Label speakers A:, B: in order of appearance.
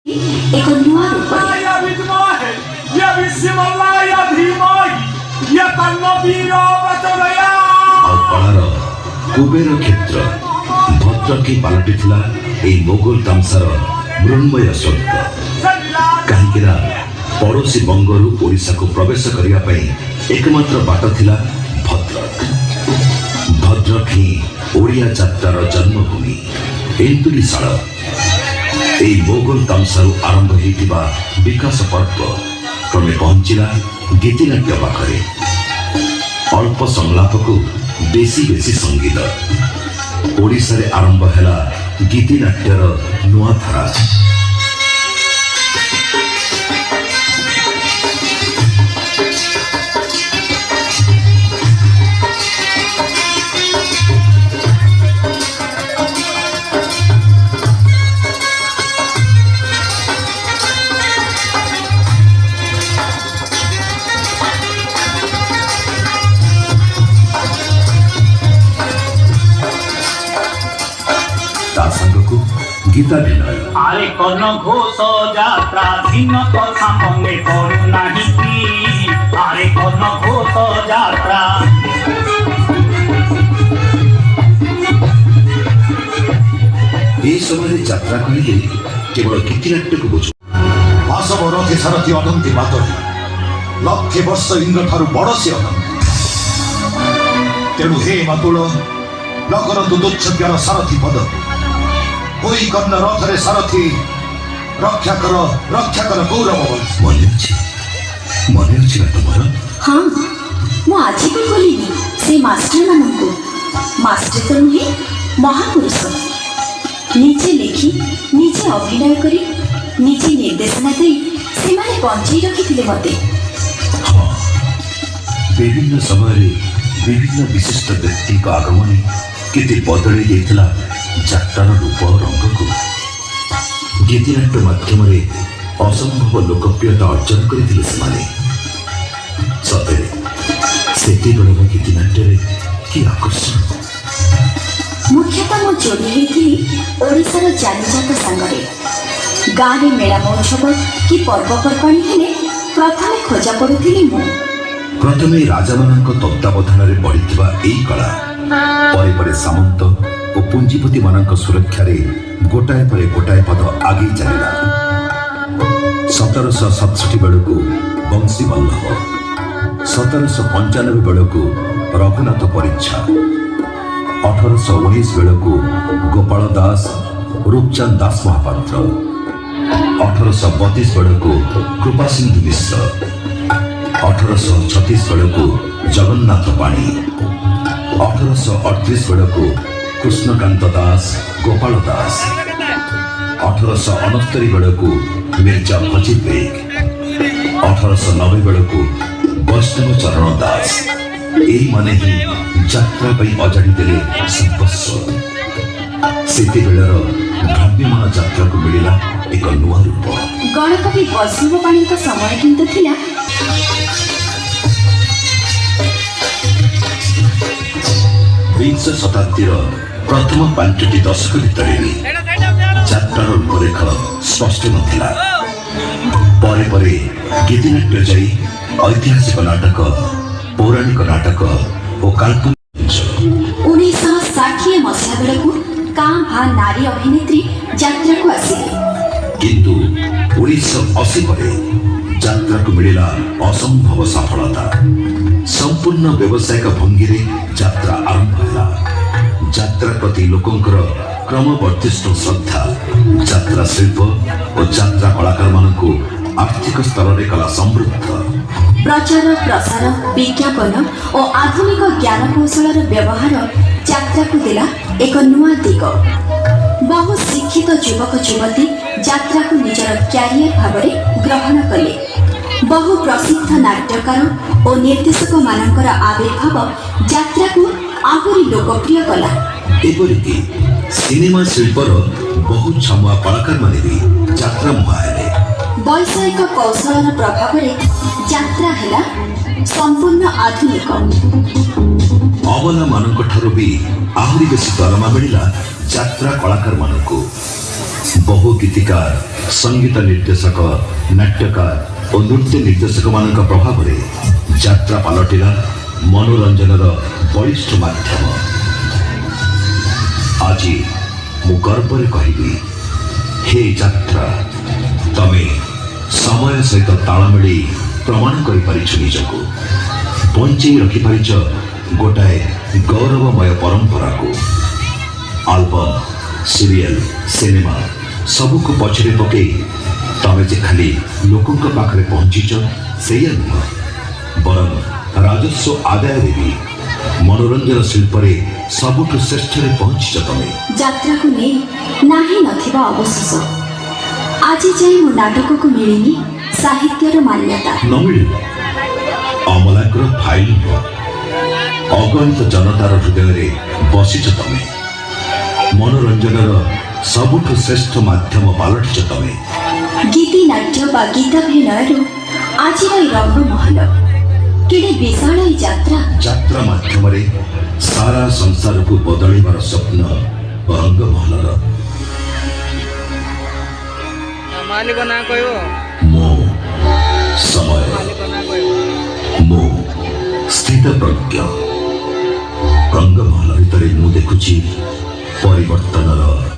A: एक नुआ रूप
B: कुबेर क्षेत्र भद्रकी पलटि मोगल तामसार मृण्मय स्वर्ग कहीं पड़ोशी बंगरू ओडिशा को प्रवेश करने एकमात्र बाट थिला भद्रक। भद्रक ही ओडिया यात्रार जन्मभूमि एंतुलीशाल। मोगल तामसारू आरंभ होता विकास पर्व क्रमे पहुंचला गीतिनाट्य पाखरे। अल्प संलाप को बेसी बेसी संगीत ओडिशा रे आरंभ हैला गीतिनाट्यर नुआ धारा। गीता विनय
C: आरे कन घोष यात्रा दिन कथा मने करू नाही की। आरे कन घोष यात्रा
B: ये समय यात्रा कहले केवल गीतिनाट्य को बुझ
D: वासव रथे सारथी अनंती बातरी लक्षे वर्ष इंद्र ठारू बड़ से अनंती। तेणु हे मातुल नकरतु दुच्छव्यर सारथी पद कोई कर्ण रथरे सारथी रक्षा कर गौरव वंश।
B: मन अच्छी तुम्हार
A: हाँ मु आज भी बोली से मास्टर मानू मास्टर तो नुहे महापुरुष निजे लिखि निजे अभिनय करी निजे निर्देशना दे से माने बंचाई रखिथिले मते।
B: हाँ विभिन्न समय विभिन्न विशिष्ट व्यक्ति का आगमन केते बदली देथिला यात्रार रूप रंग को। गीतिनाट्य माध्यम असंभव लोकप्रियता अर्जन करथिले सेमाने। सतेरे सेतेबेलर गीतिनाट्य कि आकर्षण।
A: मुख्यतः मु जोड़ी होइथिली ओडिशार जानिजात सांगरे। गाँव में मेला महोत्सव कि पर्वपर्वाणी हेले प्रथमे खोजा पड़ुथिली मु।
B: प्रथमे राजा मानक तत्वावधान में बढ़िथिबा एई कला परे परे सामंत और पुंजीपति मानक सुरक्षा रे गोटाए परे गोटाए पद आगे चलिला। 1767 बेलू बंशी वल्लभ 1795 बेलू रघुनाथ परीक्षा 1819 बेलू गोपाल दास रूपचंद दास महापात्र 1832 बेलू कृपा सिंधु मिश्र 1836 बेलू जगन्नाथ पाणी 1838 बेलू कृष्णकांत दास गोपाल दास 1869 बेलू मिर्जा फजीर बेग 1890 बेलू वैष्णव चरण दास यही माने ही यात्रा अजाड़ी देले सर्वस्व। सेते बेलर भ्राम्यमान यात्रा को मिलिला एक नुआ रूप।
A: गणकवि वैष्णव पाणी समय किंतु थिला
B: विंश शताब्दीर प्रथम 5टी दशक भितर यात्रार रूपरेख स्पष्ट नथिला। परे परे गीतिनाट्य जाई ऐतिहासिक नाटक पौराणिक नाटक और काल्पनिक
A: 1960 मसीहा बेलू काँ भा नारी अभिनेत्री यात्रा को आसिले
B: किंतु 1980 पर यात्रा को मिलिला असंभव सफलता। संपूर्ण व्यावसायिक भंगी रे यात्रा आरंभ होला। यात्रा प्रति लोकंकर क्रमवर्धिष्ट श्रद्धा यात्रा शिल्प और यात्रा कलाकार मानकु आर्थिक स्तर रे कला समृद्ध।
A: प्रचार प्रसार विज्ञापन और आधुनिक ज्ञान कौशल व्यवहार यात्रा को दिला एक नुआ दिग। बहु शिक्षित युवक युवती यात्रा को निजर क्यारियर भाव ग्रहण कले। बहु प्रसिद्ध नाट्यकार और निर्देशक मानकर आविर्भाव यात्रा को आहुरी लोकप्रिय कला।
B: एपरिकी सिनेमा शिल्पर बहु छमुआ कलाकार माने भी यात्रा मुहायले।
A: वैषयिक कौशल प्रभाव यात्रा है संपूर्ण आधुनिक।
B: अबला मानक ठारू भी आहरी बेसी दरमा मिलिला यात्रा कलाकार मानकु। बहु गीतिकार संगीत निर्देशक नाट्यकार और नृत्य निर्देशक मान प्रभाव में यात्रा पलटिला मनोरंजन बलिष्ठ माध्यम। आज मु गर्व कहबी हे यात्रा तमे समय सहित ताल मिली प्रमाण कर निजक बंचई रखिपारिच गोटाए गौरवमय परंपरा को। आल्बम सीरियल सिनेमा सबको पछरे पकई तमे जे खाली लोकों पाखरे पहुंचीच से नुह बरं राजस्व आदाय भी मनोरंजन शिल्प सबुठ श्रेष्ठ पहुंचीच तमे।
A: यात्रा को नहीं नाही नथिबा अवशेष आज जाए मो नाटक को मिलिनी साहित्यर मान्यता
B: न मिल अमलाकर फाइल अगणित जनतार हृदय बसीच तमे मनोरंजन सबुठ श्रेष्ठ माध्यम पलटिच तमे।
A: गीति नाट्य बा गीताभिनय आज रंगमहल केड़े विशाल यात्रा
B: यात्रा माध्यम सारा संसार को बदलवार स्वप्न रंगमहल
E: मालिक ना कहयो
B: मो समय मो स्थित प्रज्ञ रंगमहल भितर मु देखुची परिवर्तन